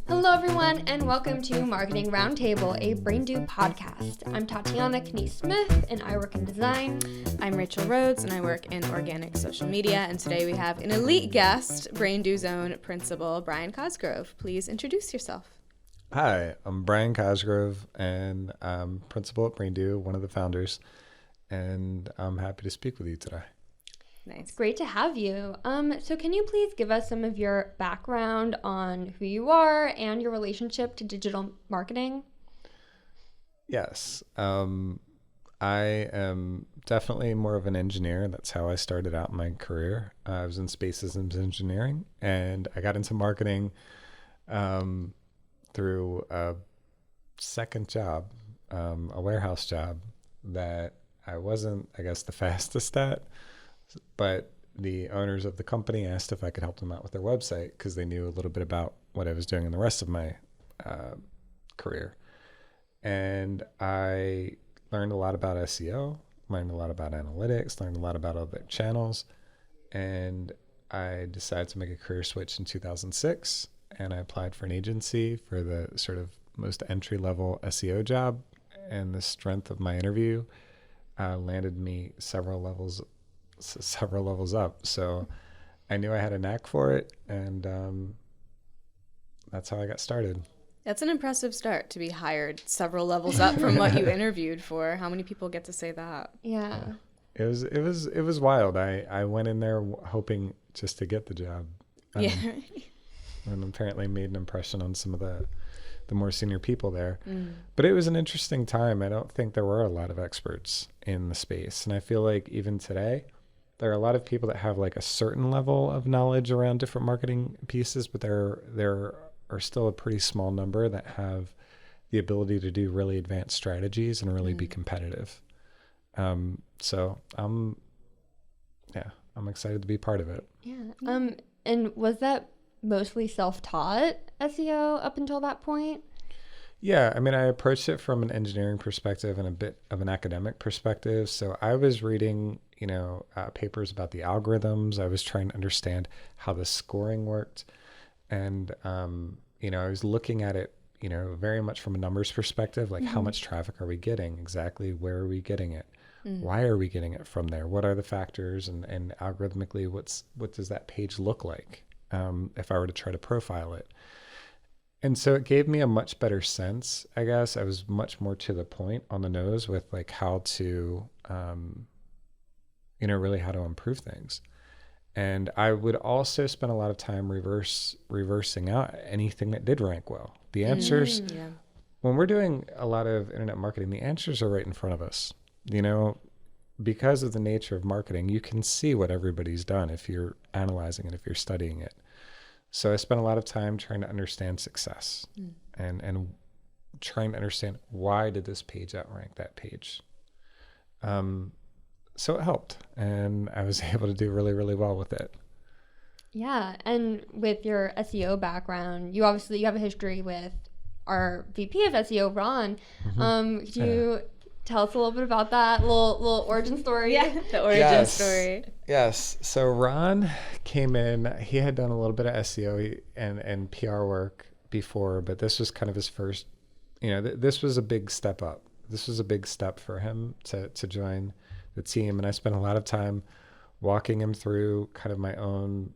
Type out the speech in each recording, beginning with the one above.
Hello, everyone, and welcome to Marketing Roundtable, a BrainDo podcast. I'm Tatiana Knie-Smith, and I work in design. I'm Rachel Rhodes, and I work in organic social media. And today we have an elite guest, BrainDo's own principal, Brian Cosgrove. Please introduce yourself. Hi, I'm Brian Cosgrove, and I'm principal at BrainDo, one of the founders, and I'm happy to speak with you today. Nice. Great to have you. So can you please give us some of your background on who you are and your relationship to digital marketing? Yes. I am definitely more of an engineer. That's how I started out in my career. I was in space systems engineering, and I got into marketing through a second job, a warehouse job that I wasn't, I guess, the fastest at. But the owners of the company asked if I could help them out with their website because they knew a little bit about what I was doing in the rest of my career. And I learned a lot about SEO, learned a lot about analytics, learned a lot about other channels. And I decided to make a career switch in 2006. And I applied for an agency for the sort of most entry-level SEO job. And the strength of my interview landed me several levels up. So I knew I had a knack for it, and that's how I got started. That's an impressive start to be hired several levels up from what you interviewed for. How many people get to say that? Yeah. It was wild. I went in there hoping just to get the job. Yeah. And apparently made an impression on some of the more senior people there. But it was an interesting time. I don't think there were a lot of experts in the space. And I feel like even today, there are a lot of people that have like a certain level of knowledge around different marketing pieces, but there are still a pretty small number that have the ability to do really advanced strategies and really be competitive. So I'm excited to be part of it. Yeah. And was that mostly self-taught SEO up until that point? Yeah, I mean, I approached it from an engineering perspective and a bit of an academic perspective. So I was reading, papers about the algorithms. I was trying to understand how the scoring worked. And, I was looking at it, very much from a numbers perspective, like how much traffic are we getting? Exactly where are we getting it? Why are we getting it from there? What are the factors? And algorithmically, what does that page look like if I were to try to profile it? And so it gave me a much better sense, I guess. I was much more to the point on the nose with like how to, really how to improve things. And I would also spend a lot of time reversing out anything that did rank well. The answers, when we're doing a lot of internet marketing, the answers are right in front of us. Because of the nature of marketing, you can see what everybody's done if you're analyzing it, if you're studying it. So I spent a lot of time trying to understand success and trying to understand why did this page outrank that page. So it helped, and I was able to do really, really well with it. Yeah, and with your SEO background, you have a history with our VP of SEO, Ron. Could you tell us a little bit about that little origin story? Yeah, the origin story. Yes. So Ron came in. He had done a little bit of SEO and PR work before, but this was kind of his first. This was a big step up. This was a big step for him to join the team, and I spent a lot of time walking him through kind of my own,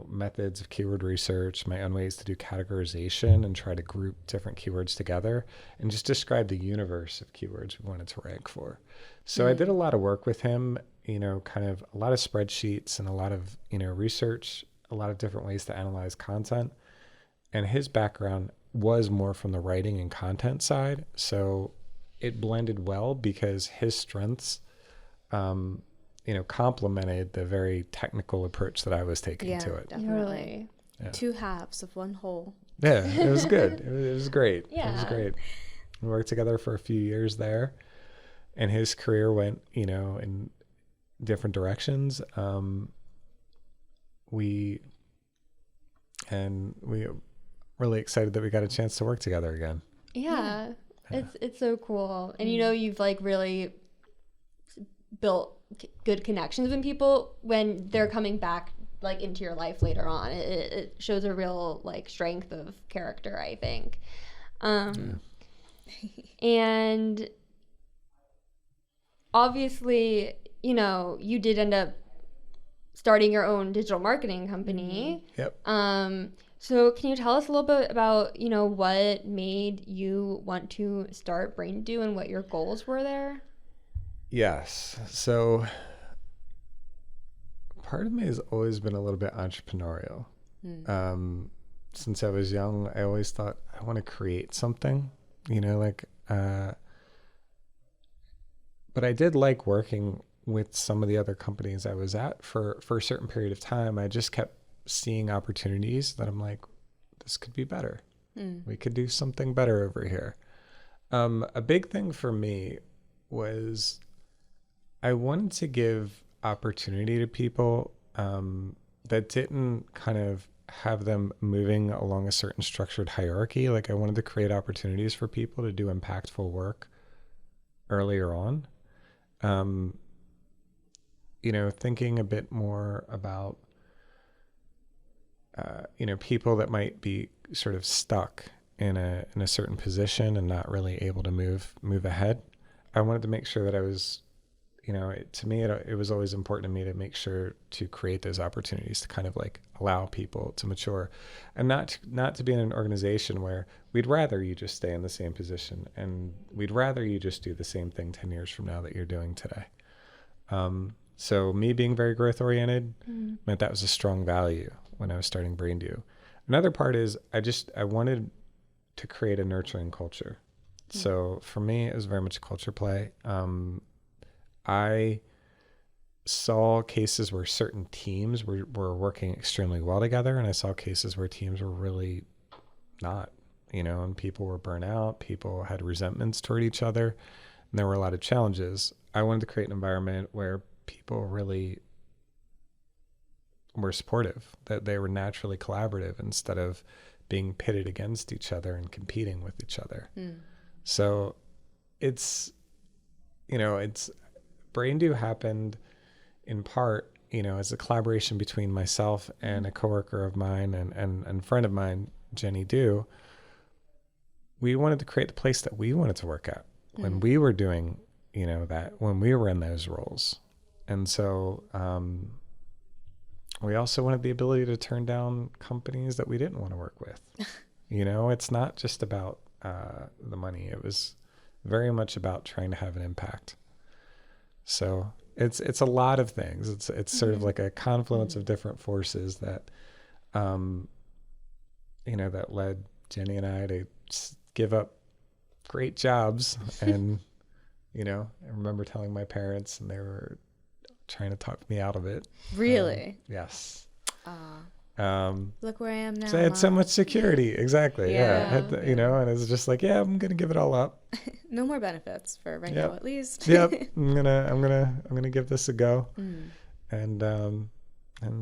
methods of keyword research, my own ways to do categorization and try to group different keywords together and just describe the universe of keywords we wanted to rank for. So I did a lot of work with him, kind of a lot of spreadsheets and a lot of, research, a lot of different ways to analyze content. And his background was more from the writing and content side. So it blended well because his strengths, complemented the very technical approach that I was taking to it. Definitely. Yeah. Two halves of one whole. Yeah, it was good. It was great. Yeah. It was great. We worked together for a few years there, and his career went, in different directions. We really excited that we got a chance to work together again. Yeah. It's so cool. And you've like really built good connections with people when they're coming back like into your life later on. It shows a real like strength of character, I think. And obviously, you know, you did end up starting your own digital marketing company. Yep. So can you tell us a little bit about, you know, what made you want to start BrainDo and what your goals were there? Yes. So part of me has always been a little bit entrepreneurial. Since I was young, I always thought I want to create something, you know, like, but I did like working with some of the other companies I was at for a certain period of time. I just kept seeing opportunities that I'm like, this could be better. We could do something better over here. A big thing for me was I wanted to give opportunity to people that didn't kind of have them moving along a certain structured hierarchy. Like I wanted to create opportunities for people to do impactful work earlier on. You know, thinking a bit more about, you know, people that might be sort of stuck in a certain position and not really able to move ahead. I wanted to make sure that I was, you know, to me, it was always important to me to make sure to create those opportunities to kind of like allow people to mature, and not to be in an organization where we'd rather you just stay in the same position and we'd rather you just do the same thing 10 years from now that you're doing today. So me being very growth oriented meant that was a strong value when I was starting BrainDo. Another part is I wanted to create a nurturing culture. So for me, it was very much a culture play. I saw cases where certain teams were working extremely well together, and I saw cases where teams were really not, you know, and people were burnt out, people had resentments toward each other, and there were a lot of challenges. I wanted to create an environment where people really were supportive, that they were naturally collaborative instead of being pitted against each other and competing with each other. So it's, you know, BrainDo happened in part, you know, as a collaboration between myself and a coworker of mine and friend of mine, Jenny Do. We wanted to create the place that we wanted to work at when we were doing, you know, that, when we were in those roles. And so we also wanted the ability to turn down companies that we didn't want to work with. You know, it's not just about the money. It was very much about trying to have an impact. So it's a lot of things. It's sort of like a confluence of different forces that, you know, that led Jenny and I to give up great jobs. And, you know, I remember telling my parents, and they were trying to talk me out of it. Really? Yes. Look where I am now. So I had so much security. Exactly. Yeah. Yeah. You know, and it's just like, yeah, I'm going to give it all up. No more benefits for right now, at least. Yep. I'm gonna give this a go, and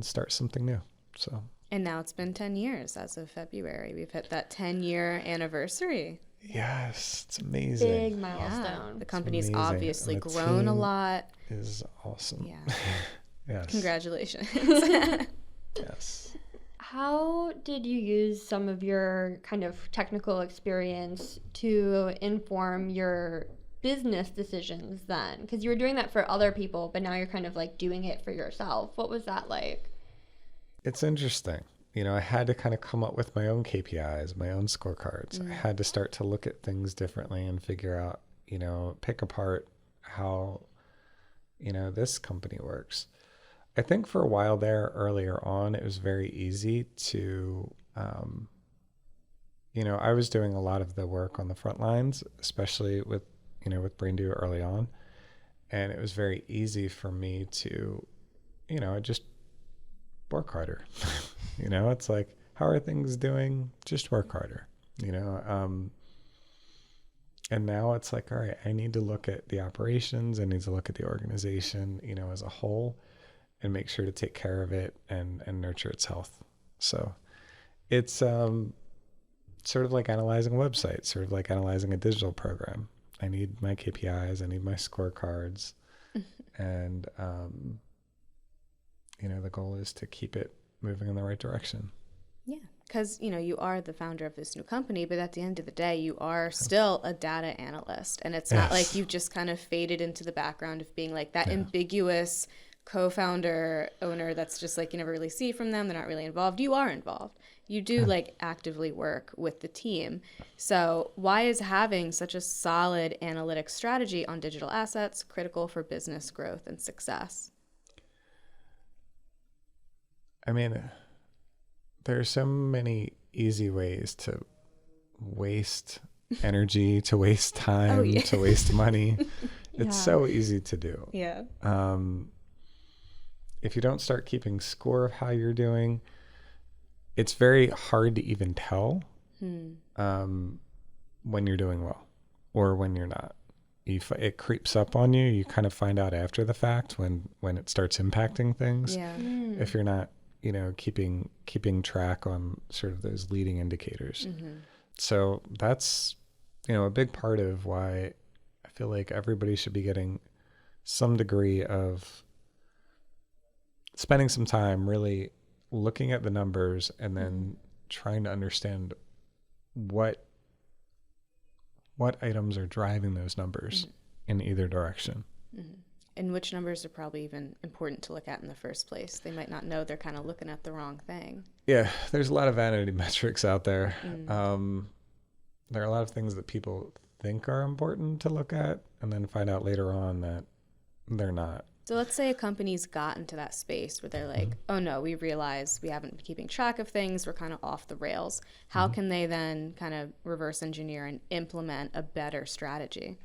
start something new. So. And now it's been 10 years as of February. We've hit that 10-year anniversary. Yes, it's amazing. Big milestone. The company's amazing. obviously And the grown a team lot. Is awesome. Yeah. Yes. Congratulations. Yes. How did you use some of your kind of technical experience to inform your business decisions then? Because you were doing that for other people, but now you're kind of like doing it for yourself. What was that like? It's interesting. You know, I had to kind of come up with my own KPIs, my own scorecards. I had to start to look at things differently and figure out, you know, pick apart how, you know, this company works. I think for a while there, earlier on, it was very easy to, you know, I was doing a lot of the work on the front lines, especially with, you know, with BrainDo early on. And it was very easy for me to, you know, I just work harder. You know, it's like, how are things doing? Just work harder, you know? And now it's like, all right, I need to look at the operations. I need to look at the organization, you know, as a whole, and make sure to take care of it and nurture its health. So it's sort of like analyzing a website, sort of like analyzing a digital program. I need my KPIs, I need my scorecards, and the goal is to keep it moving in the right direction. Yeah, because, you are the founder of this new company, but at the end of the day, you are still a data analyst. And it's not like you've just kind of faded into the background of being like that ambiguous co-founder owner that's just like you never really see from them. They're not really involved. You are involved. You do like actively work with the team. So why is having such a solid analytics strategy on digital assets critical for business growth and success? I mean, there are so many easy ways to waste energy, to waste time, to waste money. It's so easy to do. Yeah. If you don't start keeping score of how you're doing, it's very hard to even tell when you're doing well or when you're not. It creeps up on you. You kind of find out after the fact when it starts impacting things. Yeah. If you're not, keeping track on sort of those leading indicators. So that's, a big part of why I feel like everybody should be getting some degree of spending some time really looking at the numbers and then trying to understand what items are driving those numbers in either direction. And which numbers are probably even important to look at in the first place. They might not know they're kind of looking at the wrong thing. Yeah, there's a lot of vanity metrics out there. There are a lot of things that people think are important to look at and then find out later on that they're not. So let's say a company's gotten to that space where they're like, oh no, we realize we haven't been keeping track of things. We're kind of off the rails. How can they then kind of reverse engineer and implement a better strategy?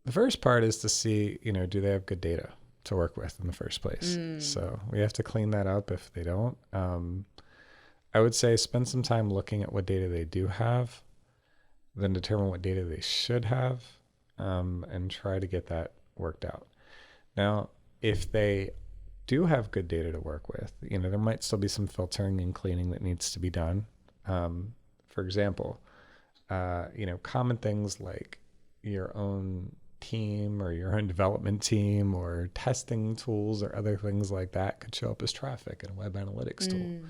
The first part is to see, do they have good data to work with in the first place? So we have to clean that up if they don't. I would say spend some time looking at what data they do have, then determine what data they should have, and try to get that worked out. Now, if they do have good data to work with, there might still be some filtering and cleaning that needs to be done. For example, common things like your own team or your own development team or testing tools or other things like that could show up as traffic in a web analytics tool.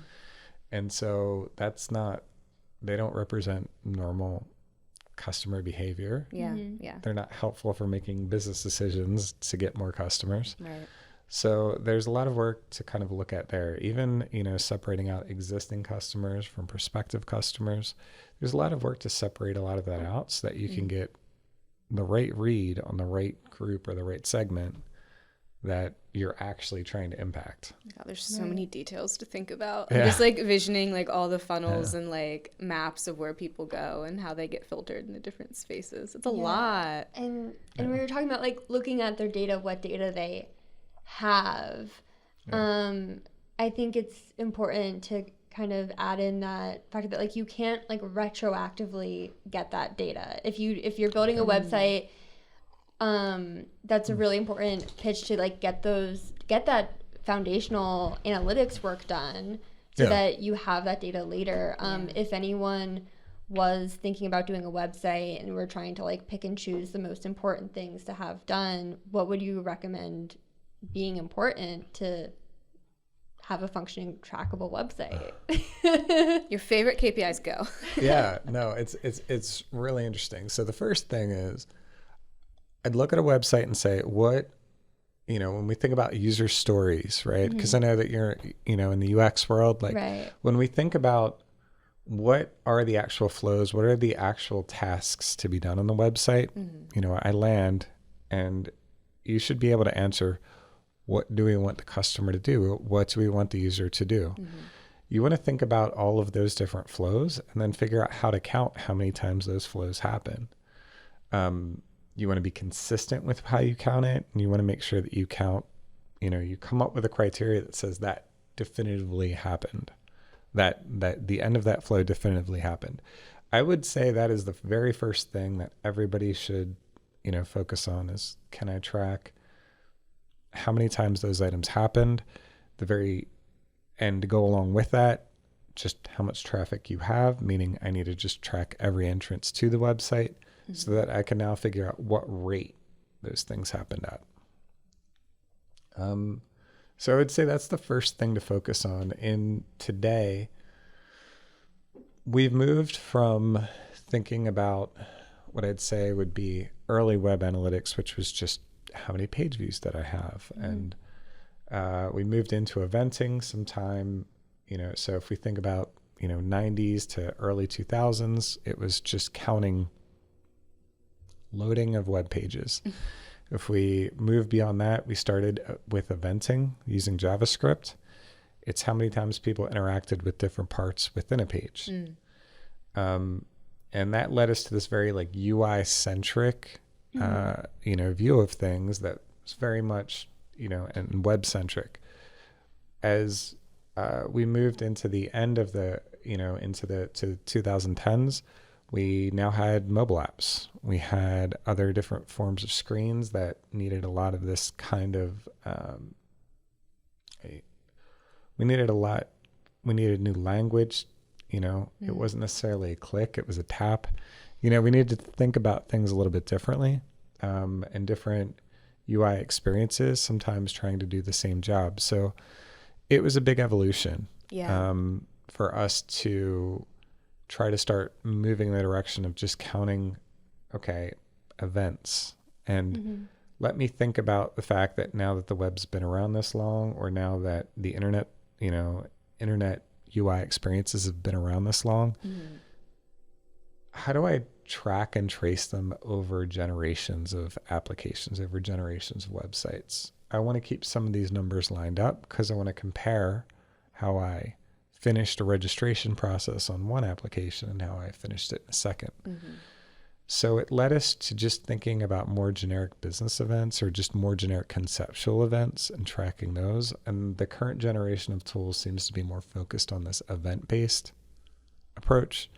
And so they don't represent normal customer behavior. Yeah. They're not helpful for making business decisions to get more customers. Right. So there's a lot of work to kind of look at there. Even, separating out existing customers from prospective customers. There's a lot of work to separate a lot of that out so that you can get the right read on the right group or the right segment that you're actually trying to impact. God, there's so many details to think about. I'm just like visioning like all the funnels and like maps of where people go and how they get filtered in the different spaces. It's a lot. And we were talking about like looking at their data, what data they have. I think it's important to kind of add in that fact that like you can't like retroactively get that data. If you're building a website, that's a really important pitch to like get that foundational analytics work done so that you have that data later. If anyone was thinking about doing a website and we're trying to like pick and choose the most important things to have done, what would you recommend being important to have a functioning trackable website? Your favorite KPIs, go. It's really interesting. So the first thing is I'd look at a website and say, what, when we think about user stories, right? Because I know that you're, in the UX world, like when we think about what are the actual flows, what are the actual tasks to be done on the website, I land and you should be able to answer, what do we want the customer to do? What do we want the user to do? You want to think about all of those different flows and then figure out how to count how many times those flows happen. You want to be consistent with how you count it, and you want to make sure that you count, you come up with a criteria that says that definitively happened, that the end of that flow definitively happened. I would say that is the very first thing that everybody should, focus on is, can I track how many times those items happened? And to go along with that, just how much traffic you have, meaning I need to just track every entrance to the website so that I can now figure out what rate those things happened at. So I would say that's the first thing to focus on. In today, we've moved from thinking about what I'd say would be early web analytics, which was just how many page views that I have. And we moved into eventing sometime, so if we think about, 90s to early 2000s, it was just counting loading of web pages. If we move beyond that, we started with eventing using JavaScript. It's how many times people interacted with different parts within a page. And that led us to this very UI centric, view of things that was very much, and web centric. As we moved into the end of the, into the 2010s, we now had mobile apps. We had other different forms of screens that needed a lot of this kind of, we needed new language, it wasn't necessarily a click, it was a tap. We needed to think about things a little bit differently, and different UI experiences, sometimes trying to do the same job. So it was a big evolution for us to try to start moving in the direction of just counting, events. And let me think about the fact that now that the web's been around this long, or now that the internet, internet UI experiences have been around this long, how do I track and trace them over generations of applications, over generations of websites? I want to keep some of these numbers lined up because I want to compare how I finished a registration process on one application and how I finished it in a second. So it led us to just thinking about more generic business events, or just more generic conceptual events, and tracking those. And the current generation of tools seems to be more focused on this event-based approach,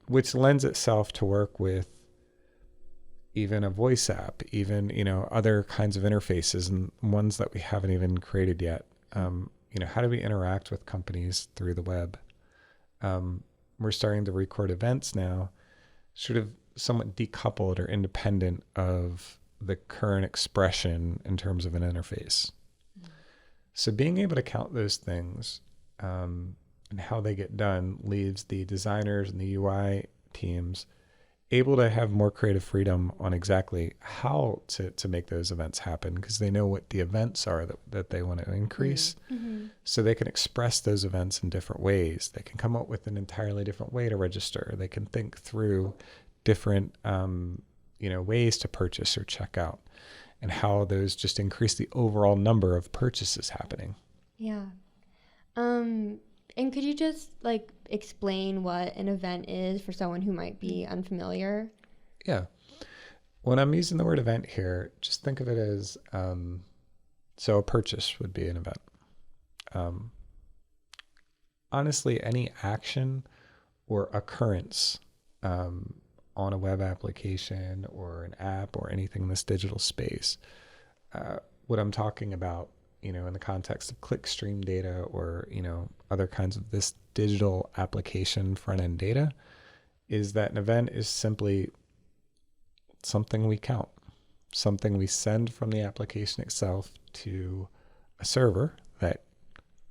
which lends itself to work with even a voice app, even, other kinds of interfaces, and ones that we haven't even created yet. How do we interact with companies through the web? We're starting to record events now, sort of somewhat decoupled or independent of the current expression in terms of an interface. So being able to count those things, and how they get done, leaves the designers and the UI teams able to have more creative freedom on exactly how to make those events happen, because they know what the events are that they want to increase. So they can express those events in different ways. They can come up with an entirely different way to register. They can think through different ways to purchase or check out, and how those just increase the overall number of purchases happening. Yeah. And could you just explain what an event is for someone who might be unfamiliar? Yeah. When I'm using the word event here, just think of it as, so a purchase would be an event. Honestly, any action or occurrence on a web application or an app or anything in this digital space, what I'm talking about, in the context of clickstream data, or, other kinds of this digital application front-end data, is that an event is simply something we count, something we send from the application itself to a server that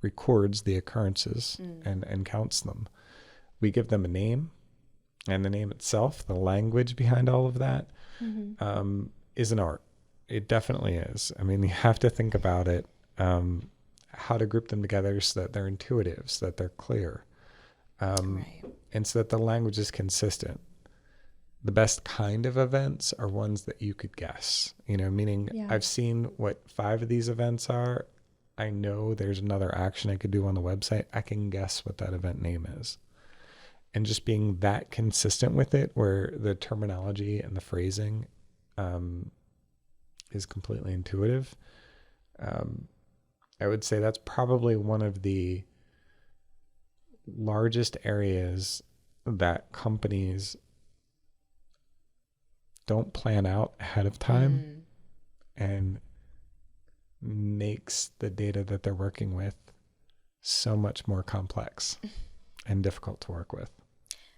records the occurrences and counts them. We give them a name, and the name itself, the language behind all of that, is an art. It definitely is. I mean, you have to think about it, how to group them together so that they're intuitive, so that they're clear, and so that the language is consistent. The best kind of events are ones that you could guess, meaning I've seen what 5 of these events are. I know there's another action I could do on the website. I can guess what that event name is. And just being that consistent with it, where the terminology and the phrasing is completely intuitive. I would say that's probably one of the largest areas that companies don't plan out ahead of time, and makes the data that they're working with so much more complex and difficult to work with.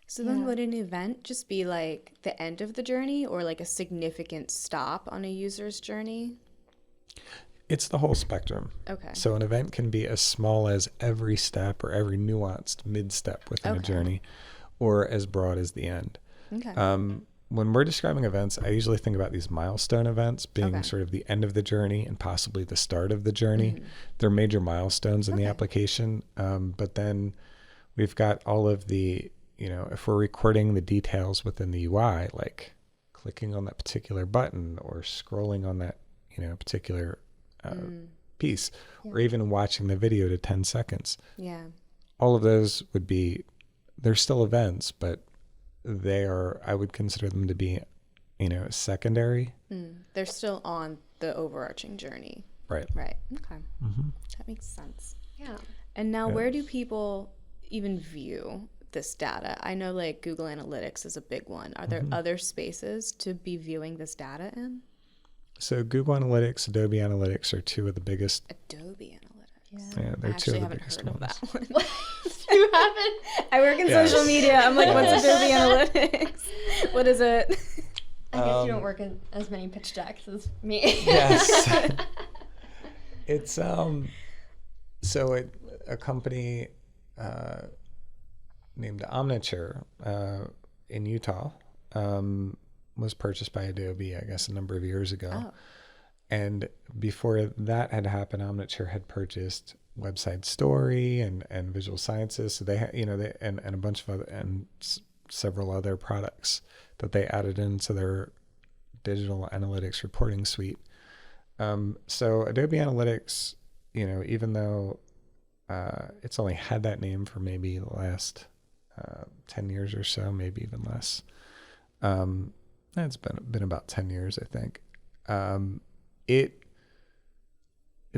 So then would an event just be the end of the journey, or a significant stop on a user's journey? It's the whole spectrum. Okay. So an event can be as small as every step or every nuanced mid-step within a journey, or as broad as the end. Okay. When we're describing events, I usually think about these milestone events being sort of the end of the journey and possibly the start of the journey. They're major milestones in the application. But then we've got all of the, if we're recording the details within the UI, like clicking on that particular button or scrolling on that, particular piece, or even watching the video to 10 seconds. Yeah. All of those they're still events, but I would consider them to be, secondary. They're still on the overarching journey. Right. Right. Okay. That makes sense. Yeah. And now where do people even view this data? I know like Google Analytics is a big one. Are there other spaces to be viewing this data in? So Google Analytics, Adobe Analytics are two of the biggest. Adobe Analytics. Yeah, they're I two actually of the haven't biggest heard of ones. that one. You haven't? I work in social media. I'm like, what's Adobe Analytics? What is it? I guess you don't work in as many pitch decks as me. Yes. It's a company named Omniture in Utah was purchased by Adobe, I guess, a number of years ago. Oh. And before that had happened, Omniture had purchased Website Story and Visual Sciences. So they had, and a bunch of other, and several other products that they added into their digital analytics reporting suite. So Adobe Analytics, even though it's only had that name for maybe the last 10 years or so, maybe even less. It's been about 10 years, I think. It's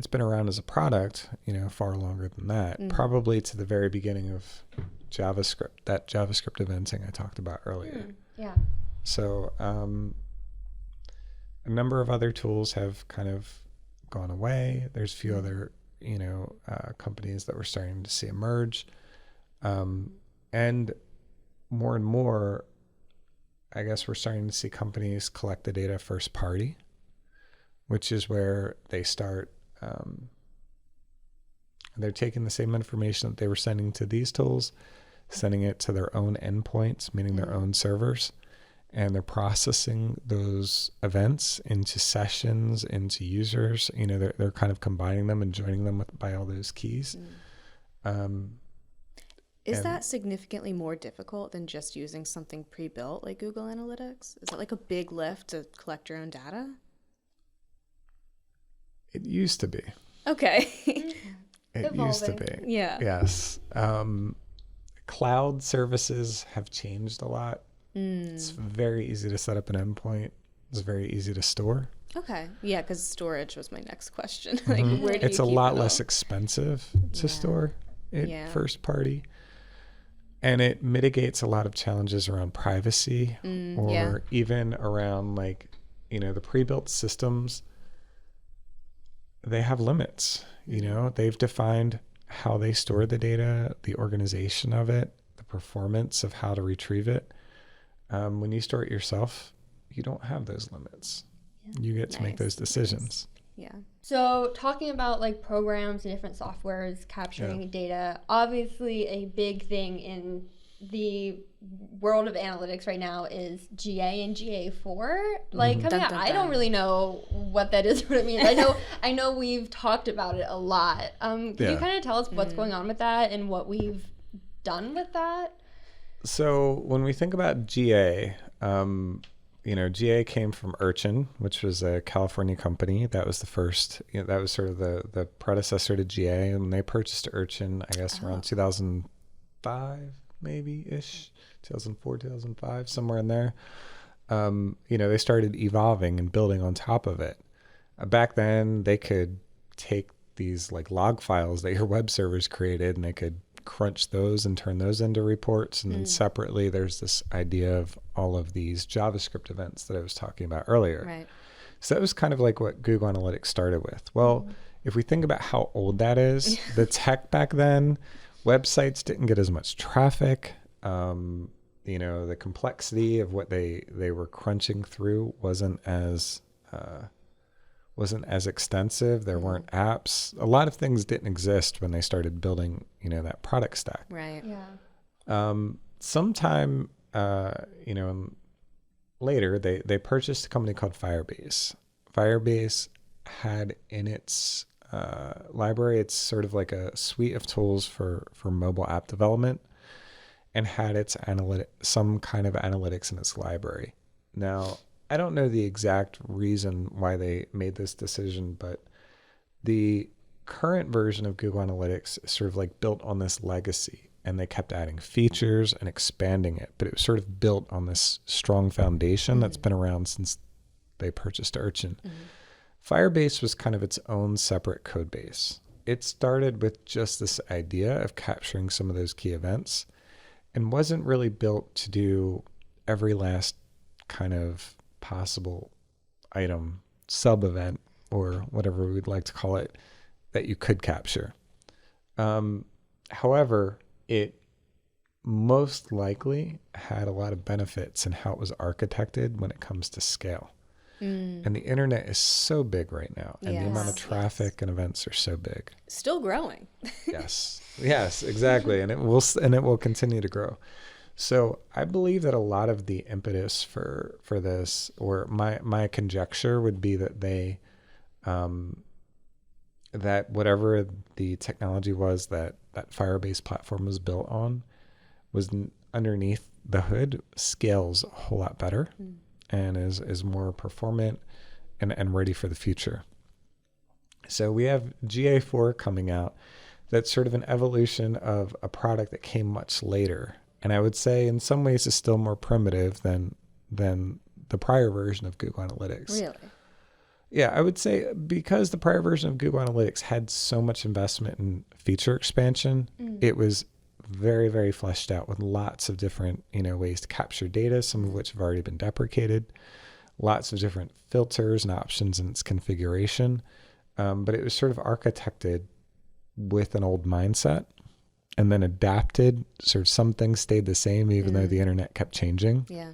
been around as a product, far longer than that, probably to the very beginning of JavaScript, that JavaScript eventing I talked about earlier. Yeah. So a number of other tools have kind of gone away. There's a few other, companies that we're starting to see emerge. And more, I guess we're starting to see companies collect the data first party, which is where they start, they're taking the same information that they were sending to these tools, sending it to their own endpoints, meaning their own servers, and they're processing those events into sessions, into users. They're kind of combining them and joining them by all those keys. Is that significantly more difficult than just using something pre-built like Google Analytics? Is it like a big lift to collect your own data? It used to be. Okay. It used to be. Yeah. Yes. Cloud services have changed a lot. It's very easy to set up an endpoint. It's very easy to store. Okay. Yeah, because storage was my next question. Like, where do It's you a keep lot it all? less expensive to store it first party. And it mitigates a lot of challenges around privacy or even around the pre-built systems. They have limits, they've defined how they store the data, the organization of it, the performance of how to retrieve it. When you store it yourself, you don't have those limits. You get to make those decisions. Yeah. So talking about programs and different softwares capturing data, obviously a big thing in the world of analytics right now is GA and GA4 coming out. I don't really know what that is, what it means. I know we've talked about it a lot. Can you kind of tell us what's going on with that and what we've done with that? So when we think about GA, GA came from Urchin, which was a California company. That was the first, that was sort of the predecessor to GA, and they purchased Urchin, I guess, around 2005, maybe-ish, 2004, 2005, somewhere in there. They started evolving and building on top of it. Back then, they could take these log files that your web servers created, and they could crunch those and turn those into reports. And then separately, there's this idea of all of these JavaScript events that I was talking about earlier. Right. So that was kind of like what Google Analytics started with. Well, if we think about how old that is, the tech back then, websites didn't get as much traffic. The complexity of what they were crunching through wasn't as wasn't as extensive. There weren't apps. A lot of things didn't exist when they started building, that product stack. Right. Yeah. Sometime, later, they purchased a company called Firebase. Firebase had in its library, it's sort of like a suite of tools for mobile app development, and had its some kind of analytics in its library. Now, I don't know the exact reason why they made this decision, but the current version of Google Analytics is sort of like built on this legacy, and they kept adding features and expanding it, but it was sort of built on this strong foundation that's been around since they purchased Urchin. Firebase was kind of its own separate code base. It started with just this idea of capturing some of those key events and wasn't really built to do every last kind of possible item, sub-event, or whatever we'd like to call it, that you could capture. However, it most likely had a lot of benefits in how it was architected when it comes to scale. And the internet is so big right now, and the amount of traffic and events are so big. Still growing. Yes, exactly. And it will continue to grow. So I believe that a lot of the impetus for this, or my conjecture would be that they, that whatever the technology was that Firebase platform was built on was underneath the hood scales a whole lot better and is more performant and ready for the future. So we have GA4 coming out. That's sort of an evolution of a product that came much later. And I would say in some ways is still more primitive than the prior version of Google Analytics. Really? Yeah, I would say because the prior version of Google Analytics had so much investment in feature expansion, it was very, very fleshed out with lots of different, ways to capture data, some of which have already been deprecated, lots of different filters and options in its configuration. But it was sort of architected with an old mindset and then adapted. Sort of some things stayed the same, even though the internet kept changing. Yeah.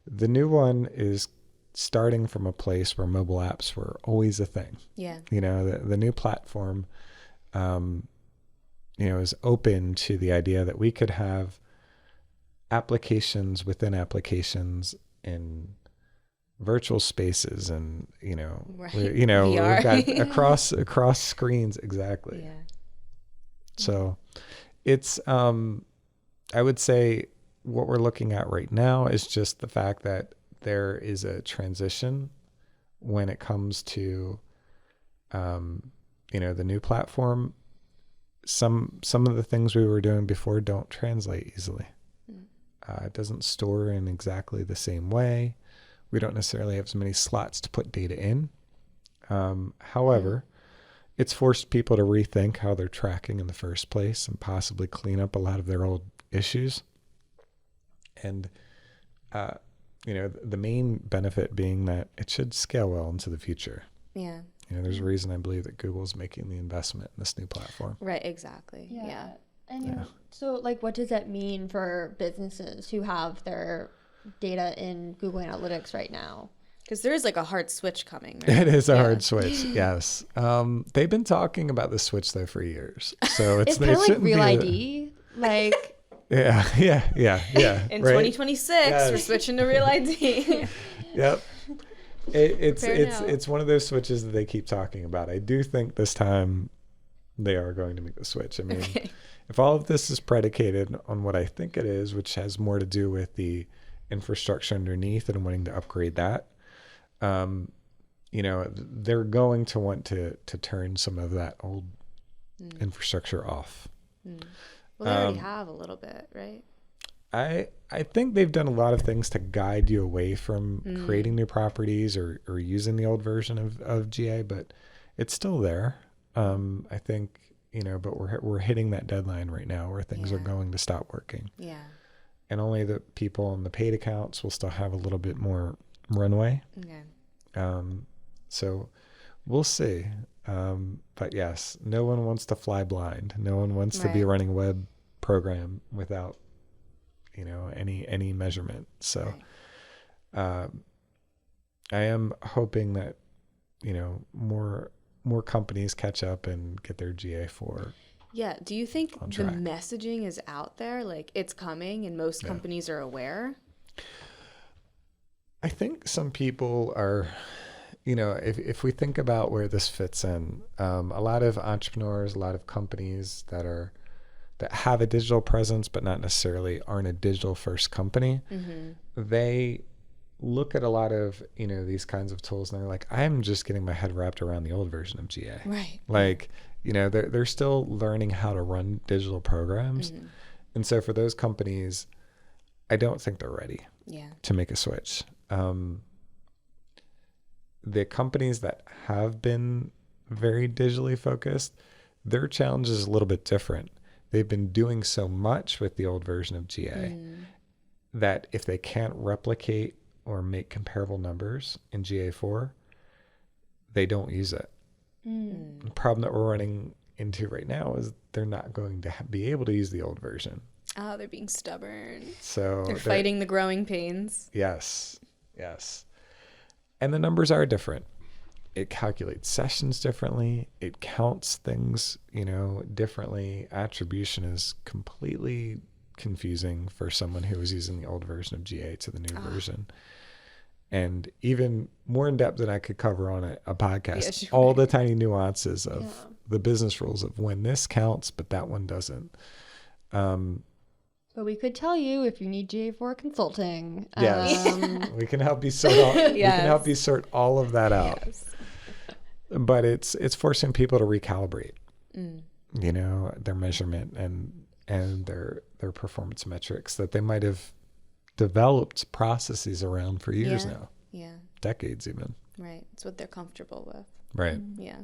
The new one is starting from a place where mobile apps were always a thing. Yeah. The new platform, is open to the idea that we could have applications within applications in virtual spaces, and Right. we've got across screens. Exactly. Yeah. So it's I would say what we're looking at right now is just the fact that there is a transition when it comes to the new platform. Some of the things we were doing before don't translate easily. It doesn't store in exactly the same way. We don't necessarily have as many slots to put data in. However, it's forced people to rethink how they're tracking in the first place and possibly clean up a lot of their old issues. And, the main benefit being that it should scale well into the future. Yeah. There's a reason I believe that Google's making the investment in this new platform. Right. Exactly. Yeah. And so, what does that mean for businesses who have their data in Google Analytics right now? Because there is a hard switch coming. Right? It is a hard switch. Yes. They've been talking about the switch though for years. So it's kind of like Real ID. Yeah. In 2026, we're switching to Real ID. Yep. It's one of those switches that they keep talking about. I do think this time they are going to make the switch. I mean, if all of this is predicated on what I think it is, which has more to do with the infrastructure underneath and wanting to upgrade that, they're going to want to turn some of that old infrastructure off. Well, they already have a little bit, right? I think they've done a lot of things to guide you away from creating new properties or using the old version of GA, but it's still there. I think, but we're hitting that deadline right now where things are going to stop working. Yeah. And only the people on the paid accounts will still have a little bit more runway. Okay. So we'll see. But yes, no one wants to fly blind. No one wants to be running a web program without any measurement. So I am hoping that more companies catch up and get their GA4. Yeah. Do you think the messaging is out there? Like it's coming and most companies are aware? I think some people are, if we think about where this fits in, a lot of entrepreneurs, a lot of companies that have a digital presence, but not necessarily aren't a digital first company, they look at a lot of, these kinds of tools and they're like, I'm just getting my head wrapped around the old version of GA. Right. Like, they're still learning how to run digital programs. And so for those companies, I don't think they're ready to make a switch. The companies that have been very digitally focused, their challenge is a little bit different. They've been doing so much with the old version of GA that if they can't replicate or make comparable numbers in GA4, they don't use it. The problem that we're running into right now is they're not going to be able to use the old version. Oh, they're being stubborn. So they're fighting the growing pains. Yes. And the numbers are different. It calculates sessions differently. It counts things, differently. Attribution is completely confusing for someone who was using the old version of GA to the new version. And even more in depth than I could cover on a podcast, all the tiny nuances of the business rules of when this counts, but that one doesn't. But we could tell you if you need GA4 consulting. Yes, we can help you sort all. We can help you sort all of that out. Yes. But it's forcing people to recalibrate, their measurement and their performance metrics that they might have developed processes around for years now. Yeah. Decades even. Right. It's what they're comfortable with. Right. Yeah.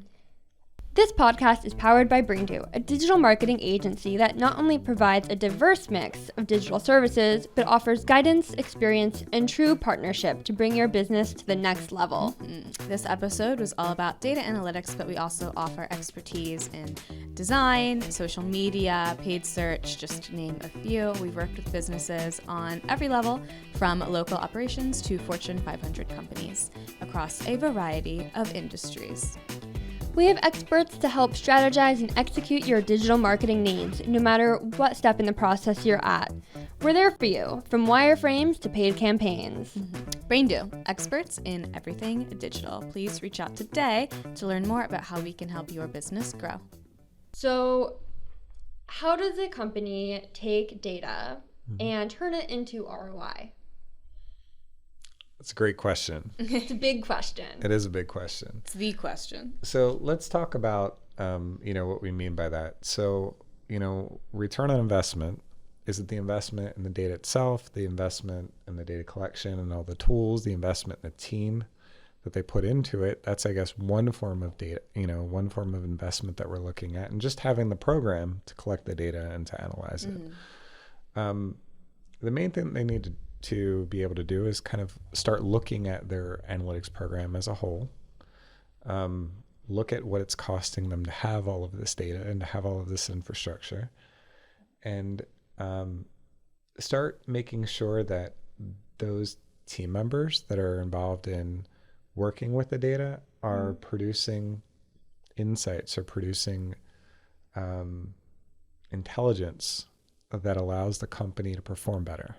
This podcast is powered by BrainDo, a digital marketing agency that not only provides a diverse mix of digital services, but offers guidance, experience, and true partnership to bring your business to the next level. This episode was all about data analytics, but we also offer expertise in design, social media, paid search, just to name a few. We've worked with businesses on every level, from local operations to Fortune 500 companies across a variety of industries. We have experts to help strategize and execute your digital marketing needs, no matter what step in the process you're at. We're there for you, from wireframes to paid campaigns. BrainDo, experts in everything digital. Please reach out today to learn more about how we can help your business grow. So, how does a company take data and turn it into ROI? That's a great question. It's a big question. It is a big question. It's the question. So let's talk about, what we mean by that. So, return on investment. Is it the investment in the data itself, the investment in the data collection and all the tools, the investment in the team that they put into it? That's, I guess, one form of data, one form of investment that we're looking at, and just having the program to collect the data and to analyze it. The main thing they need to be able to do is kind of start looking at their analytics program as a whole, look at what it's costing them to have all of this data and to have all of this infrastructure, and start making sure that those team members that are involved in working with the data are producing insights or producing intelligence that allows the company to perform better.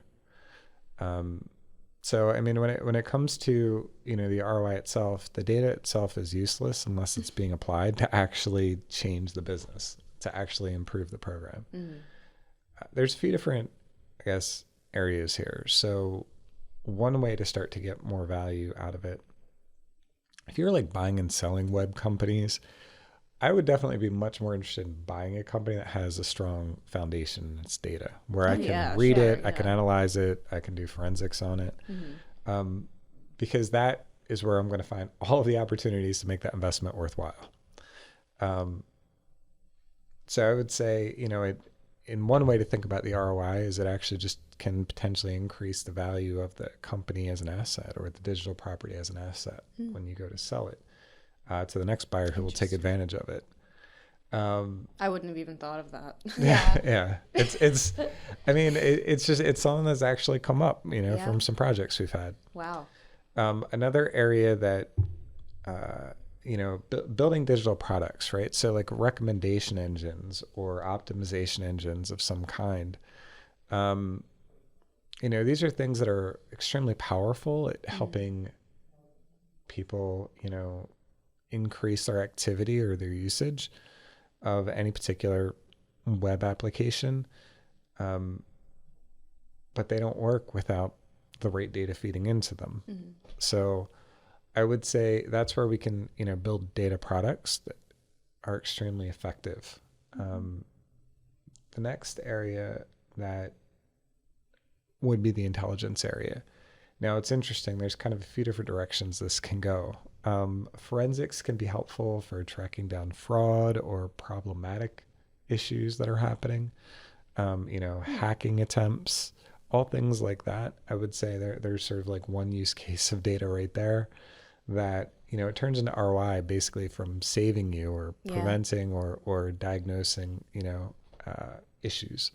So, I mean, when it comes to, the ROI itself, the data itself is useless unless it's being applied to actually change the business, to actually improve the program. There's a few different, I guess, areas here. So one way to start to get more value out of it, if you're like buying and selling web companies, I would definitely be much more interested in buying a company that has a strong foundation in its data, where I can read it, I can analyze it, I can do forensics on it, because that is where I'm going to find all of the opportunities to make that investment worthwhile. So I would say, in one way to think about the ROI is it actually just can potentially increase the value of the company as an asset or the digital property as an asset when you go to sell it. To the next buyer who will take advantage of it. I wouldn't have even thought of that. Yeah. It's I mean, it's something that's actually come up, from some projects we've had. Wow. Another area that building digital products, right? So like recommendation engines or optimization engines of some kind. These are things that are extremely powerful at helping people, increase their activity or their usage of any particular web application. But they don't work without the right data feeding into them. Mm-hmm. So I would say that's where we can, build data products that are extremely effective. The next area that would be the intelligence area. Now it's interesting. There's kind of a few different directions this can go. Forensics can be helpful for tracking down fraud or problematic issues that are happening. Hacking attempts, all things like that. I would say there's sort of like one use case of data right there that, it turns into ROI basically from saving you or preventing or diagnosing, issues.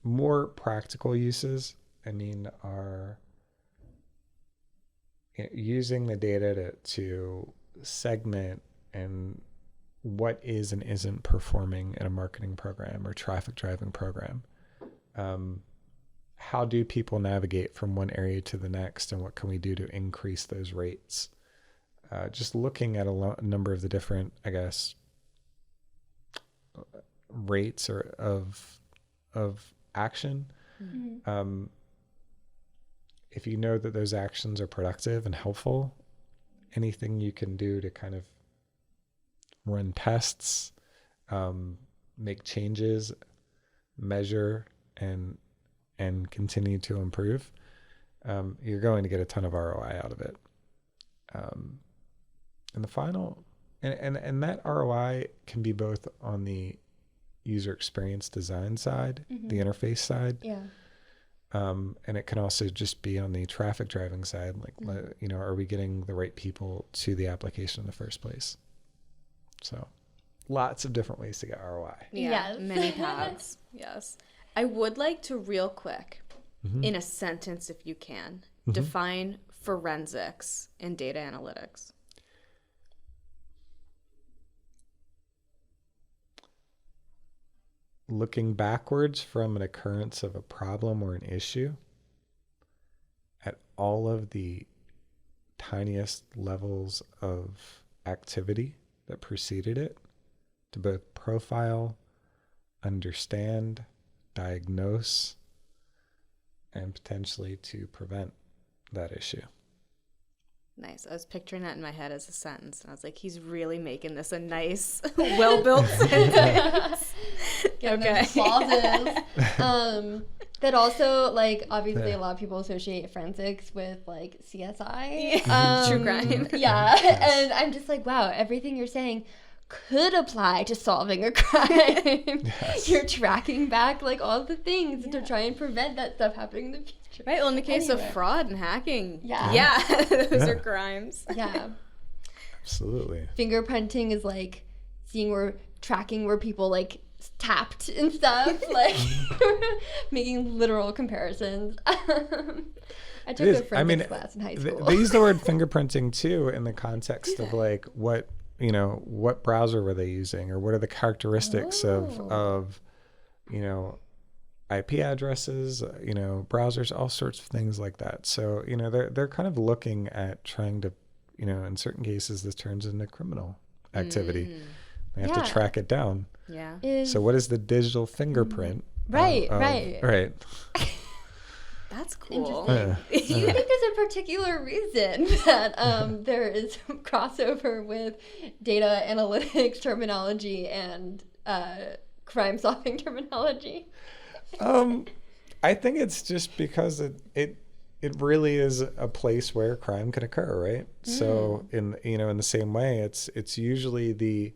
More practical uses, are using the data to segment and what is and isn't performing in a marketing program or traffic driving program. How do people navigate from one area to the next, and what can we do to increase those rates? Just looking at a number of the different, rates or of action. Mm-hmm. If you know that those actions are productive and helpful, anything you can do to kind of run tests, make changes, measure, and continue to improve, you're going to get a ton of ROI out of it. And the final, and that ROI can be both on the user experience design side, the interface side. Yeah. And it can also just be on the traffic driving side. Like, are we getting the right people to the application in the first place? So lots of different ways to get ROI. Yeah, yes. Many paths. Yes. I would like to real quick, in a sentence if you can, define forensics and data analytics. Looking backwards from an occurrence of a problem or an issue at all of the tiniest levels of activity that preceded it to both profile, understand, diagnose, and potentially to prevent that issue. Nice. I was picturing that in my head as a sentence, and I was like, he's really making this a nice, well-built sentence. Okay. Clauses. That also, obviously a lot of people associate forensics with, CSI. True crime. Yeah. And I'm just like, wow, everything you're saying could apply to solving a crime. Yes. You're tracking back, all the things to try and prevent that stuff happening in the future. Right. Well, in the case of fraud and hacking. Yeah. Those are crimes. Yeah. Absolutely. Fingerprinting is tracking where people tapped and stuff, making literal comparisons. I took a forensics class in high school. They use the word fingerprinting too in the context of what browser were they using, or what are the characteristics of IP addresses, browsers, all sorts of things like that. So, they're kind of looking at trying to, in certain cases, this turns into criminal activity. They have to track it down. Yeah. So what is the digital fingerprint? Right. That's cool. Do you think there's a particular reason that there is crossover with data analytics terminology and crime-solving terminology? I think it's just because it really is a place where crime can occur, right? So in the same way, it's usually the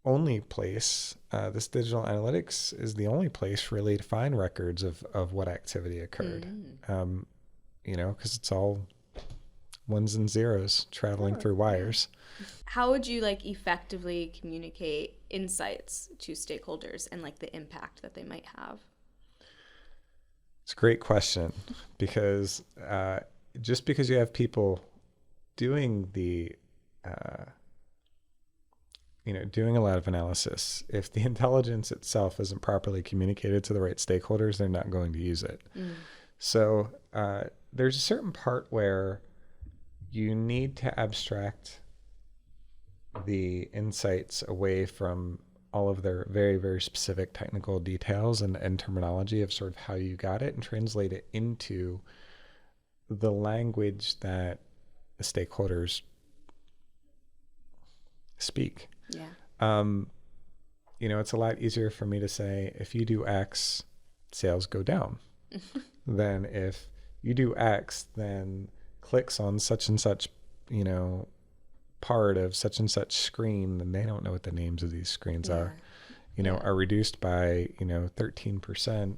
only place, this digital analytics is the only place really to find records of what activity occurred. Because it's all ones and zeros traveling through wires. How would you effectively communicate insights to stakeholders and the impact that they might have? It's a great question, because just because you have people doing the, doing a lot of analysis, if the intelligence itself isn't properly communicated to the right stakeholders, they're not going to use it. So there's a certain part where you need to abstract the insights away from all of their very, very specific technical details and terminology of sort of how you got it, and translate it into the language that the stakeholders speak. Yeah. It's a lot easier for me to say, if you do X, sales go down, than if you do X, then clicks on such and such, part of such and such screen, and they don't know what the names of these screens are, are reduced by, 13%,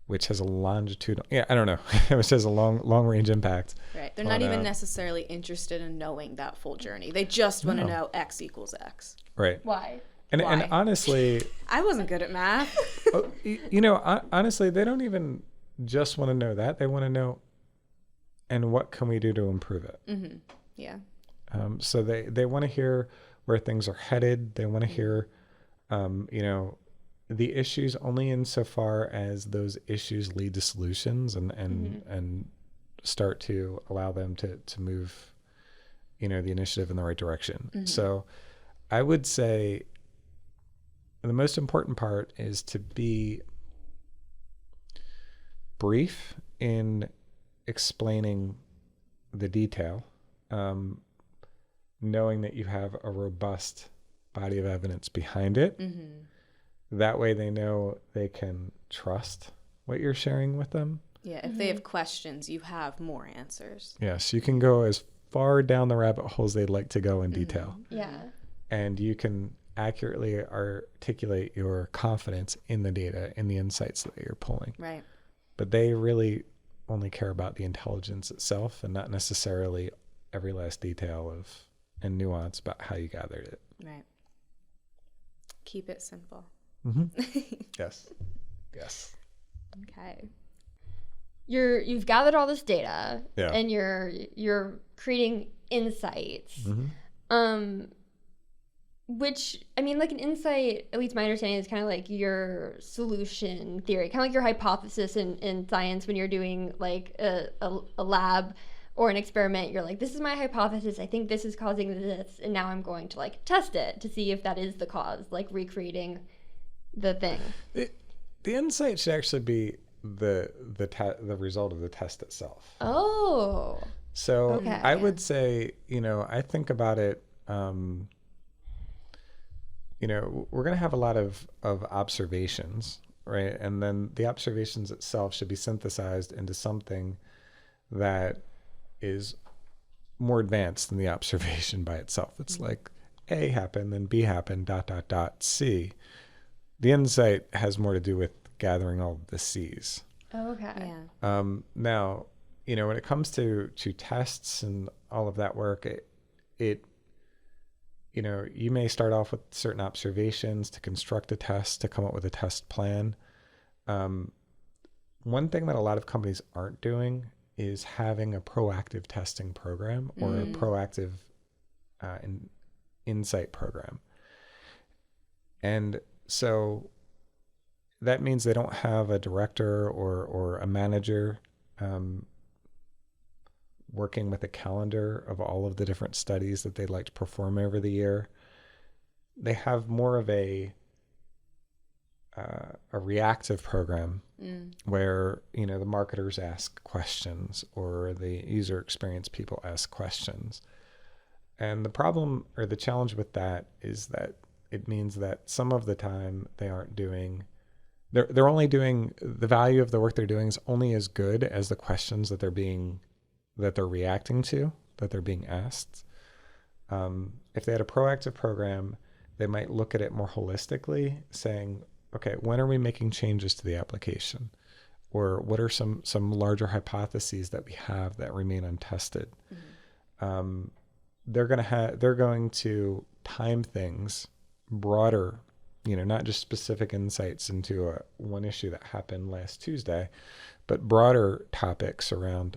which has a longitudinal, I don't know, which has a long range impact. Right. They're not even necessarily interested in knowing that full journey. They just want to know X equals X. Right. Why? And Why? honestly, I wasn't good at math. honestly, they don't even just want to know that. They want to know, and what can we do to improve it? Mm-hmm. Yeah. So they want to hear where things are headed. They want to hear, the issues only insofar as those issues lead to solutions and start to allow them to move, the initiative in the right direction. So I would say the most important part is to be brief in explaining the detail, knowing that you have a robust body of evidence behind it. That way they know they can trust what you're sharing with them. Yeah, if they have questions, you have more answers. Yes, you can go as far down the rabbit holes they'd like to go in detail. Yeah. And you can accurately articulate your confidence in the data, in the insights that you're pulling. Right. But they really only care about the intelligence itself and not necessarily every last detail and nuance about how you gathered it. Right. Keep it simple. Yes. Okay. You've gathered all this data, Yeah. and you're creating insights. Which, I mean, like an insight, at least my understanding, is kind of like your solution theory, kind of like your hypothesis in science when you're doing like a lab or an experiment. You're like, this is my hypothesis. I think this is causing this, and now I'm going to like test it to see if that is the cause, like recreating the thing. The insight should actually be the result of the test itself. Oh. So Okay. I would say, I think about it, we're going to have a lot of observations, right? And then the observations itself should be synthesized into something that is more advanced than the observation by itself. It's like A happened, then B happened, ... C. The insight has more to do with gathering all of the C's. Okay. Yeah. Now, when it comes to tests and all of that work, it you may start off with certain observations to construct a test, to come up with a test plan. One thing that a lot of companies aren't doing is having a proactive testing program or a proactive insight program. And so that means they don't have a director or a manager working with a calendar of all of the different studies that they'd like to perform over the year. They have more of a reactive program where, the marketers ask questions or the user experience people ask questions. And the problem or the challenge with that is that it means that some of the time they aren't doing, they're only doing, the value of the work they're doing is only as good as the questions that they're reacting to, that they're being asked. If they had a proactive program, they might look at it more holistically, saying, okay, when are we making changes to the application? Or what are some larger hypotheses that we have that remain untested? They're going to time things broader, not just specific insights into one issue that happened last Tuesday, but broader topics around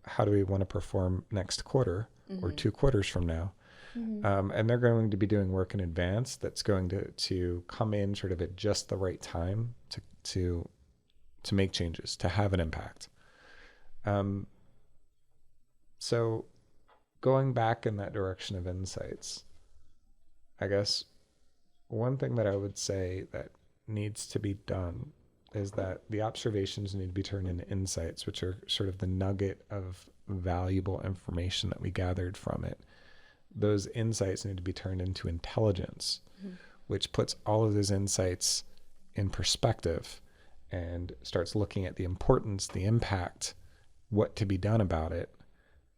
how do we want to perform next quarter or 2 quarters from now? And they're going to be doing work in advance that's going to come in sort of at just the right time to make changes, to have an impact. So going back in that direction of insights, I guess one thing that I would say that needs to be done is that the observations need to be turned into insights, which are sort of the nugget of valuable information that we gathered from it. Those insights need to be turned into intelligence, which puts all of those insights in perspective and starts looking at the importance, the impact, what to be done about it,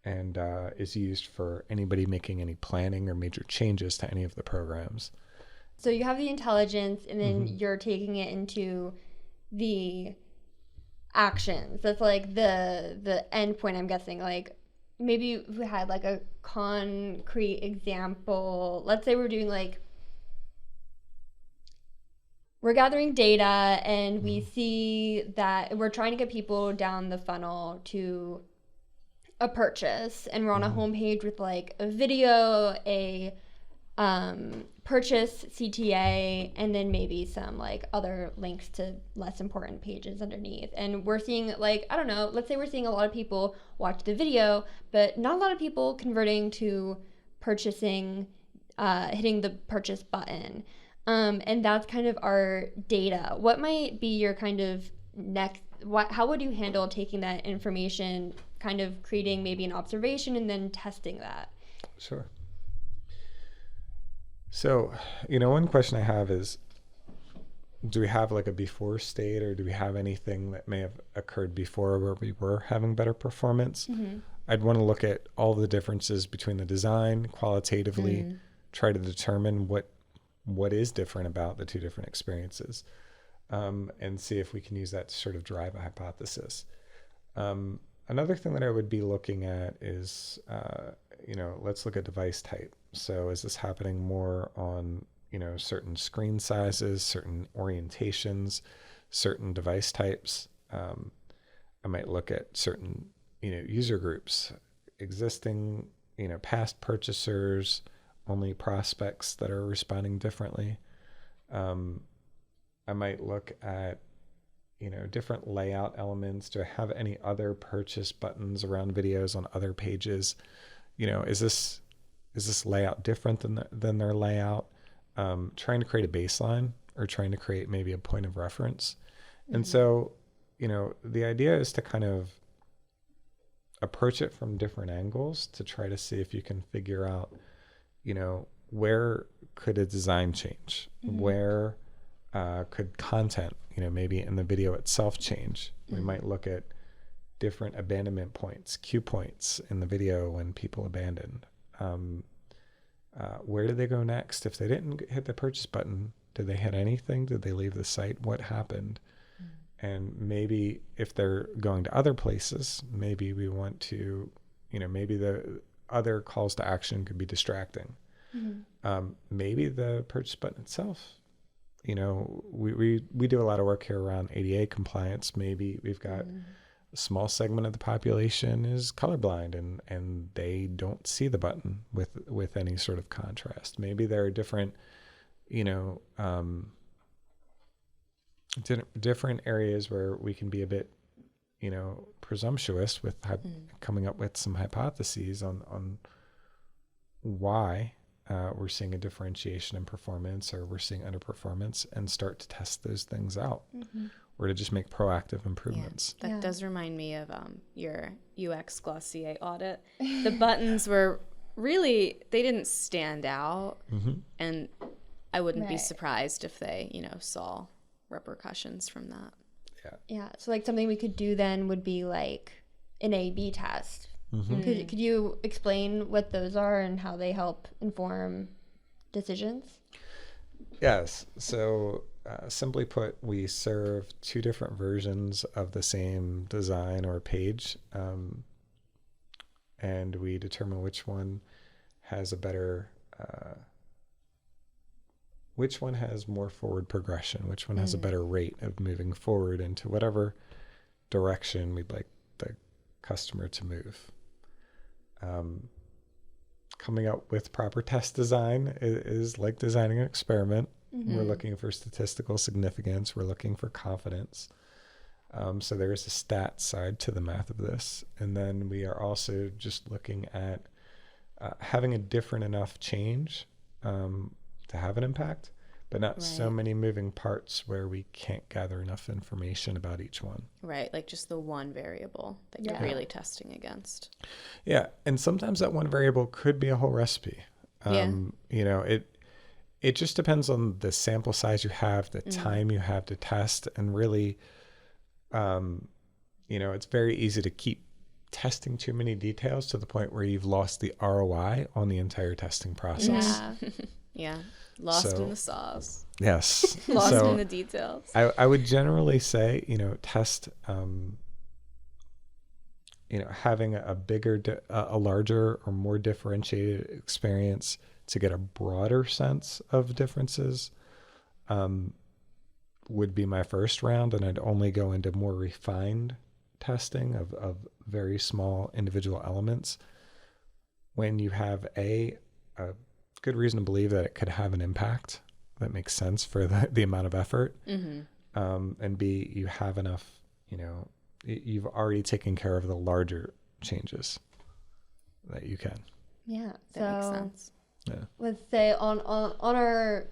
and is used for anybody making any planning or major changes to any of the programs. So you have the intelligence, and then you're taking it into the actions. That's like the end point, I'm guessing. Like, maybe if we had like a concrete example, let's say we're doing like, we're gathering data and we see that we're trying to get people down the funnel to a purchase, and we're on a homepage with like a video, a purchase CTA, and then maybe some like other links to less important pages underneath. And we're seeing like, I don't know, let's say we're seeing a lot of people watch the video, but not a lot of people converting to purchasing, hitting the purchase button. And that's kind of our data. What might be your kind of next, how would you handle taking that information, kind of creating maybe an observation and then testing that? Sure. So, one question I have is, do we have like a before state, or do we have anything that may have occurred before where we were having better performance? I'd want to look at all the differences between the design qualitatively, try to determine what is different about the two different experiences, and see if we can use that to sort of drive a hypothesis. Another thing that I would be looking at is, let's look at device type. So is this happening more on, certain screen sizes, certain orientations, certain device types? I might look at certain, user groups, existing, past purchasers, only prospects that are responding differently. I might look at, different layout elements. Do I have any other purchase buttons around videos on other pages? Is this layout different than their layout? Trying to create a baseline, or trying to create maybe a point of reference. And so, the idea is to kind of approach it from different angles to try to see if you can figure out, where could a design change? Where could content, maybe in the video itself change? We might look at different abandonment points, cue points in the video when people abandoned. Where did they go next? If they didn't hit the purchase button, did they hit anything? Did they leave the site? What happened? And maybe if they're going to other places, maybe we want to, maybe the other calls to action could be distracting. Maybe the purchase button itself, we do a lot of work here around ADA compliance. Maybe we've got a small segment of the population is colorblind and they don't see the button with any sort of contrast. Maybe there are different, different areas where we can be a bit, presumptuous with coming up with some hypotheses on why we're seeing a differentiation in performance, or we're seeing underperformance, and start to test those things out, or to just make proactive improvements. Yeah, that does remind me of your UX Glossier audit. The buttons were really, they didn't stand out, and I wouldn't be surprised if they, saw repercussions from that. Yeah. So like something we could do then would be like an A/B test. Could you explain what those are and how they help inform decisions? Yes. So simply put, we serve two different versions of the same design or page, and we determine which one has a better, which one has more forward progression, which one has a better rate of moving forward into whatever direction we'd like customer to move. Coming up with proper test design is like designing an experiment. We're looking for statistical significance. We're looking for confidence. So there's a stat side to the math of this. And then we are also just looking at having a different enough change to have an impact, but not so many moving parts where we can't gather enough information about each one. Right, like just the one variable that you're really testing against. Yeah, and sometimes that one variable could be a whole recipe. You know, it just depends on the sample size you have, the time you have to test, and really, you know, it's very easy to keep testing too many details to the point where you've lost the ROI on the entire testing process. Yeah. Lost in the sauce. Yes. Lost in the details. I would generally say, you know, test, you know, having a bigger, a larger or more differentiated experience to get a broader sense of differences would be my first round. And I'd only go into more refined testing of very small individual elements when you have a good reason to believe that it could have an impact that makes sense for the amount of effort. And B, you have enough, you know, you've already taken care of the larger changes that you can. Yeah. That makes sense. Yeah. Let's say on our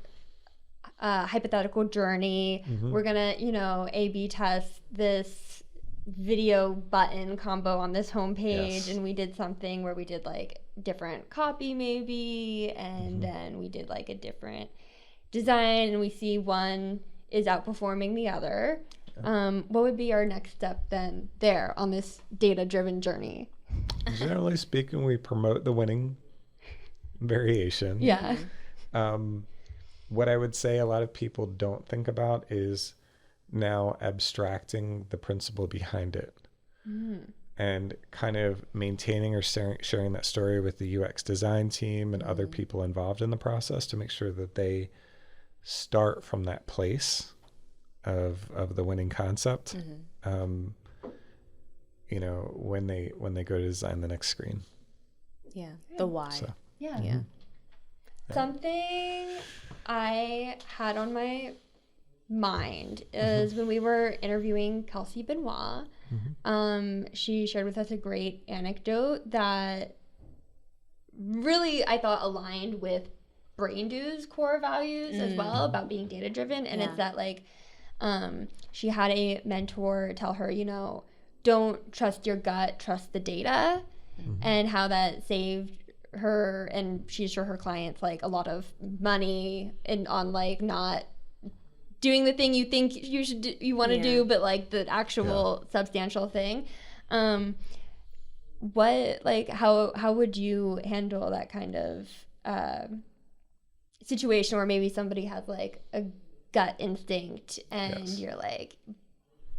hypothetical journey, we're gonna, you know, A/B test this video button combo on this homepage, and we did something where we did like different copy maybe, and then we did like a different design, and we see one is outperforming the other. What would be our next step then there on this data-driven journey? Generally speaking, we promote the winning variation. Yeah. What I would say a lot of people don't think about is now abstracting the principle behind it and kind of maintaining or sharing that story with the UX design team and other people involved in the process to make sure that they start from that place of the winning concept, you know, when they go to design the next screen. Yeah, the why. So, Yeah. Something I had on my mind is when we were interviewing Kelsey Benoit, she shared with us a great anecdote that really I thought aligned with BrainDo's core values as well about being data driven. And it's that like she had a mentor tell her, you know, don't trust your gut, trust the data, and how that saved her and she's sure her clients like a lot of money and on like not doing the thing you think you should do, you want to do, but like the actual substantial thing. What like how would you handle that kind of situation where maybe somebody has like a gut instinct and you're like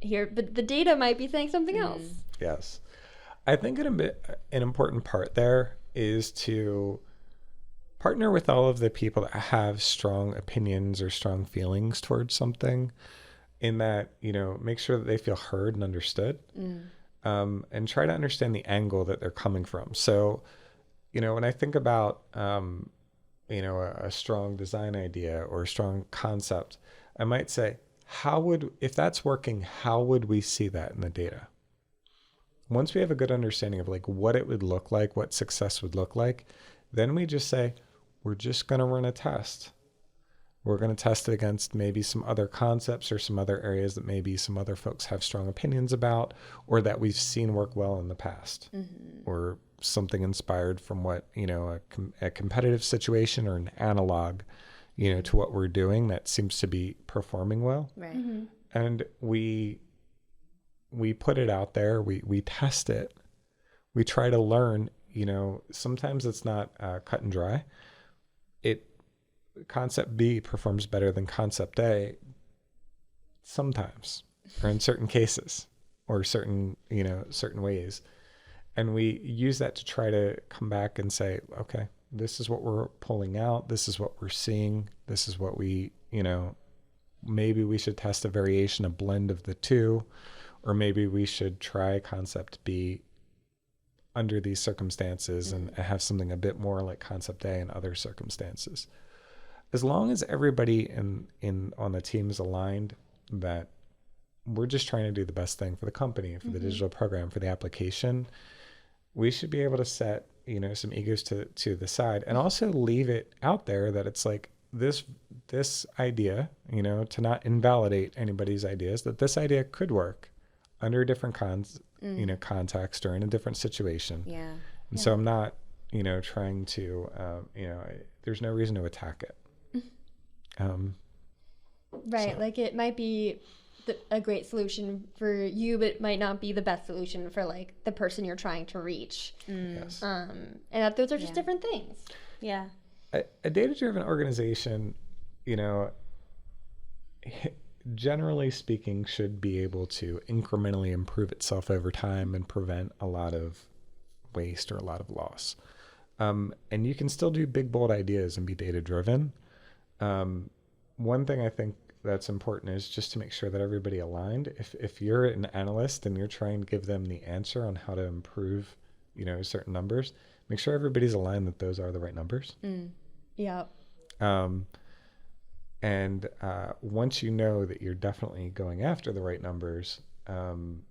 here, but the data might be saying something else? Yes, I think an important part there is to partner with all of the people that have strong opinions or strong feelings towards something, in that, you know, make sure that they feel heard and understood, and try to understand the angle that they're coming from. So, you know, when I think about, you know, a strong design idea or a strong concept, I might say, if that's working, how would we see that in the data? Once we have a good understanding of like what it would look like, what success would look like, then we just say, we're just going to run a test. We're going to test it against maybe some other concepts or some other areas that maybe some other folks have strong opinions about, or that we've seen work well in the past, or something inspired from what, you know, a competitive situation or an analog, you know, to what we're doing that seems to be performing well. Right. And we put it out there, we test it, we try to learn, you know, sometimes it's not cut and dry. Concept B performs better than concept A sometimes, or in certain cases, or certain ways. And we use that to try to come back and say, okay, this is what we're pulling out. This is what we're seeing. This is what we, you know, maybe we should test a variation, a blend of the two, or maybe we should try concept B under these circumstances and have something a bit more like concept A in other circumstances. As long as everybody on the team is aligned that we're just trying to do the best thing for the company, for the digital program, for the application, we should be able to set, some egos to the side and also leave it out there that it's like this idea, to not invalidate anybody's ideas, that this idea could work under a different context or in a different situation. Yeah. And so I'm not, trying to, there's no reason to attack it. Right. So. Like it might be a great solution for you, but it might not be the best solution for like the person you're trying to reach. Yes. And that those are just different things. Yeah. A data-driven organization, generally speaking, should be able to incrementally improve itself over time and prevent a lot of waste or a lot of loss. And you can still do big, bold ideas and be data-driven. One thing I think that's important is just to make sure that everybody aligned. If you're an analyst and you're trying to give them the answer on how to improve, certain numbers, make sure everybody's aligned that those are the right numbers. Yeah. And once you know that you're definitely going after the right numbers, then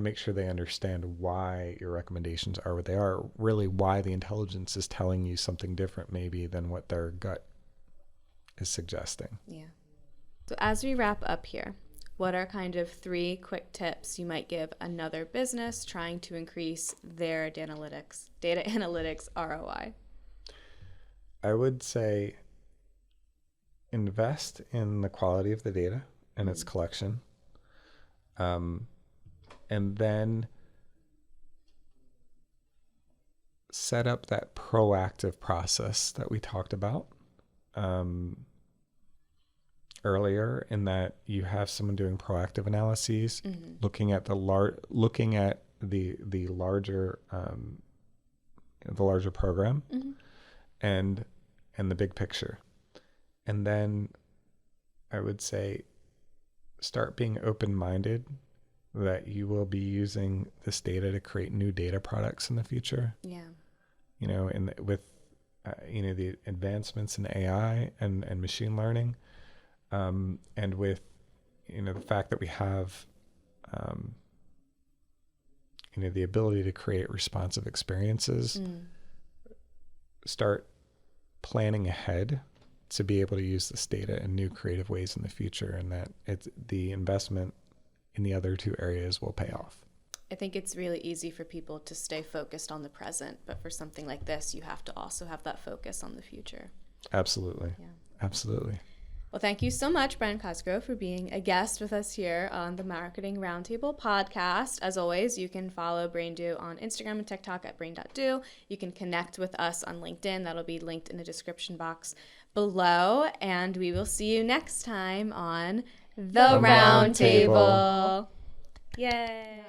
make sure they understand why your recommendations are what they are, really why the intelligence is telling you something different maybe than what their gut is suggesting. Yeah. So as we wrap up here, what are kind of 3 quick tips you might give another business trying to increase their data analytics ROI? I would say invest in the quality of the data and its collection. And then set up that proactive process that we talked about earlier, in that you have someone doing proactive analyses, looking at the larger program and the big picture. And then I would say start being open-minded that you will be using this data to create new data products in the future. Yeah. With the advancements in AI and machine learning, and with the fact that we have the ability to create responsive experiences, start planning ahead to be able to use this data in new creative ways in the future, and that the investment in the other 2 areas will pay off. I think it's really easy for people to stay focused on the present, but for something like this, you have to also have that focus on the future. Absolutely. Yeah. Absolutely. Well, thank you so much, Brian Cosgrove, for being a guest with us here on the Marketing Roundtable podcast. As always, you can follow BrainDo on Instagram and TikTok at brain.do. You can connect with us on LinkedIn. That'll be linked in the description box below. And we will see you next time on The Roundtable. Yay!